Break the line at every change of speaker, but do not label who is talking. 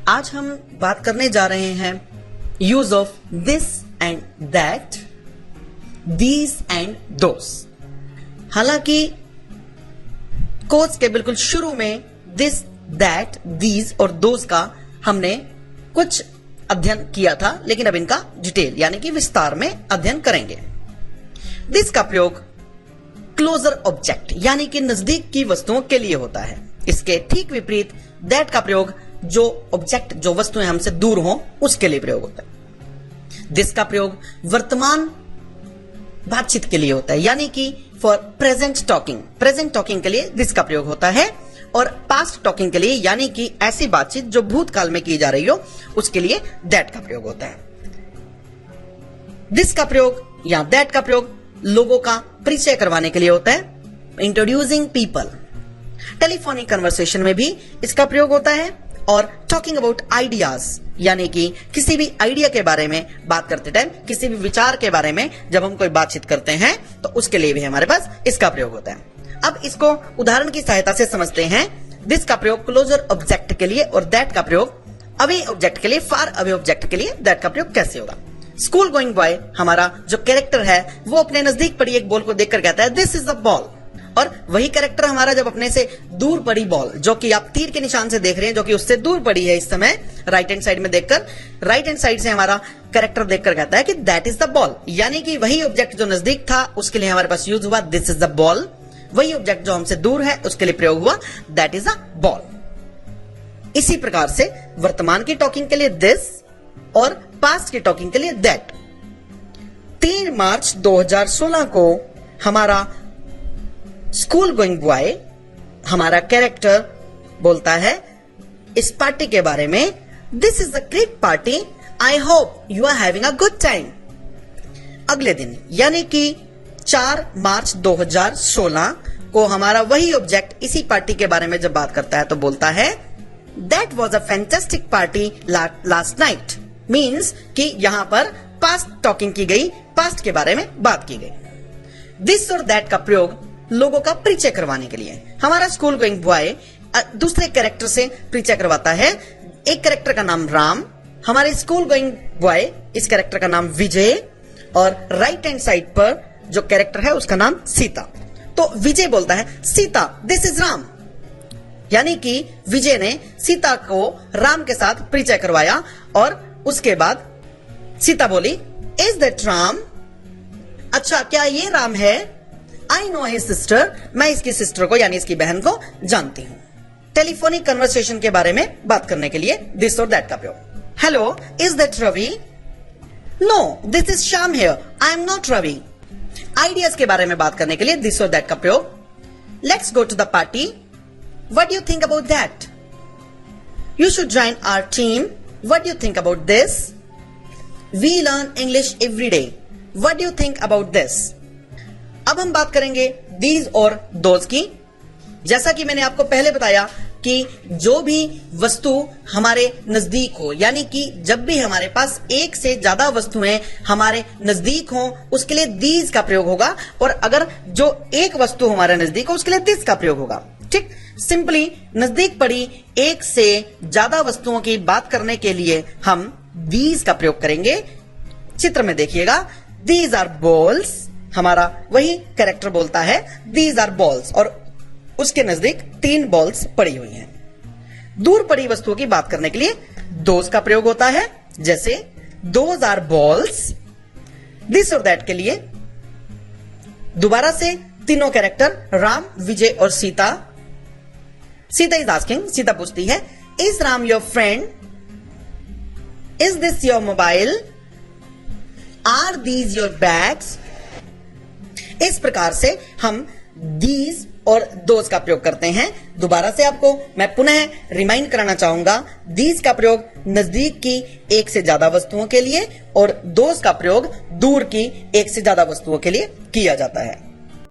आज हम बात करने जा रहे हैं use of this and that, these and those. हालांकि कोर्स के बिल्कुल शुरू में दिस, दैट, दीज और दोस का हमने कुछ अध्ययन किया था, लेकिन अब इनका डिटेल यानी कि विस्तार में अध्ययन करेंगे। दिस का प्रयोग क्लोजर ऑब्जेक्ट यानी कि नजदीक की वस्तुओं के लिए होता है। इसके ठीक विपरीत दैट का प्रयोग जो ऑब्जेक्ट, जो वस्तुएं हमसे दूर हों, उसके लिए प्रयोग होता है। दिस का प्रयोग वर्तमान बातचीत के लिए होता है, यानी कि for present talking, present talking के लिए दिस का प्रयोग होता है। और पास्ट टॉकिंग के लिए यानी कि ऐसी बातचीत जो भूतकाल में की जा रही हो, उसके लिए दैट का प्रयोग होता है। दिस का प्रयोग या दैट का प्रयोग लोगों का परिचय करवाने के लिए होता है, इंट्रोड्यूसिंग पीपल। टेलीफोनिक कन्वर्सेशन में भी इसका प्रयोग होता है। और टॉकिंग अबाउट आइडियाज यानी कि किसी भी आइडिया के बारे में बात करते टाइम, किसी भी विचार के बारे में जब हम कोई बातचीत करते हैं तो उसके लिए भी हमारे पास इसका प्रयोग होता है। अब इसको उदाहरण की सहायता से समझते हैं। दिस का प्रयोग क्लोजर ऑब्जेक्ट के लिए और दैट का प्रयोग अवे ऑब्जेक्ट के लिए, फार अवे ऑब्जेक्ट के लिए दैट का प्रयोग कैसे होगा। स्कूल गोइंग बॉय हमारा जो कैरेक्टर है वो अपने नजदीक पड़ी एक बॉल को देखकर कहता है दिस इज द बॉल। और वही कैरेक्टर हमारा जब अपने से दूर पड़ी बॉल, जो कि आप तीर के निशान से देख रहे हैं, जो कि उससे दूर पड़ी है इस समय राइट हैंड साइड में देखकर, राइट हैंड साइड से हमारा कैरेक्टर देखकर कहता है कि दैट इज द बॉल। यानी कि वही ऑब्जेक्ट जो नजदीक था उसके लिए हमारे पास यूज हुआ दिस इज द बॉल, वही ऑब्जेक्ट जो हमसे दूर है उसके लिए प्रयोग हुआ दैट इज अ बॉल। इसी प्रकार से वर्तमान की टॉकिंग के लिए दिस और पास्ट की टॉकिंग के लिए दैट। 3 मार्च 2016 को हमारा स्कूल गोइंग बॉय, हमारा कैरेक्टर बोलता है इस पार्टी के बारे में, this is a great party, I hope you are having a good time. अगले दिन यानी कि 4 मार्च 2016 को हमारा वही ऑब्जेक्ट इसी पार्टी के बारे में जब बात करता है तो बोलता है that was a fantastic party last night. Means कि यहां पर पास्ट टॉकिंग की गई, पास्ट के बारे में बात की गई। दिस और दैट का प्रयोग लोगों का परिचय करवाने के लिए। हमारा स्कूल गोइंग बॉय दूसरे कैरेक्टर से परिचय करवाता है। एक कैरेक्टर का नाम राम, हमारे स्कूल गोइंग बॉय इस कैरेक्टर का नाम विजय, और राइट हैंड साइड पर जो कैरेक्टर है उसका नाम सीता। तो विजय बोलता है सीता दिस इज राम, यानी कि विजय ने सीता को राम के साथ परिचय करवाया। और उसके बाद सीता बोली इज दैट राम, अच्छा क्या ये राम है, आई नो हिज सिस्टर, मैं इसकी सिस्टर को यानी इसकी बहन को जानती हूं। टेलीफोनिक कन्वर्सेशन के बारे में बात करने के लिए दिस और दैट का प्रयोग। Hello is that Ravi, no this is Shyam here, I am not Ravi. Ideas के बारे में बात करने के लिए दिस और दैट का प्रयोग। Let's go to the party, what do you think about that, you should join our team, what do you think about this, we learn English every day, what do you think about this. अब हम बात करेंगे these और those की। जैसा कि मैंने आपको पहले बताया कि जो भी वस्तु हमारे नजदीक हो, यानी कि जब भी हमारे पास एक से ज्यादा वस्तुएं हमारे नजदीक हो उसके लिए दीज का प्रयोग होगा, और अगर जो एक वस्तु हमारे नजदीक हो उसके लिए दिस का प्रयोग होगा। ठीक, सिंपली नजदीक पड़ी एक से ज्यादा वस्तुओं की बात करने के लिए हम दीज का प्रयोग करेंगे। चित्र में देखिएगा, दीज आर बॉल्स, हमारा वही कैरेक्टर बोलता है दीज आर बॉल्स, और उसके नजदीक 3 बॉल्स पड़ी हुई हैं। दूर पड़ी वस्तुओं की बात करने के लिए दोज का प्रयोग होता है, जैसे दोज आर बॉल्स। दिस और दैट के लिए दोबारा से तीनों कैरेक्टर राम, विजय और सीता। सीता इज आस्किंग, सीता पूछती है is Ram your friend, is this your mobile, are these your bags. इस प्रकार से हम दीज और दोज का प्रयोग करते हैं। दोबारा से आपको मैं पुनः रिमाइंड कराना चाहूंगा, दीज का प्रयोग नजदीक की एक से ज्यादा वस्तुओं के लिए और दोज का प्रयोग दूर की एक से ज्यादा वस्तुओं के लिए किया जाता है।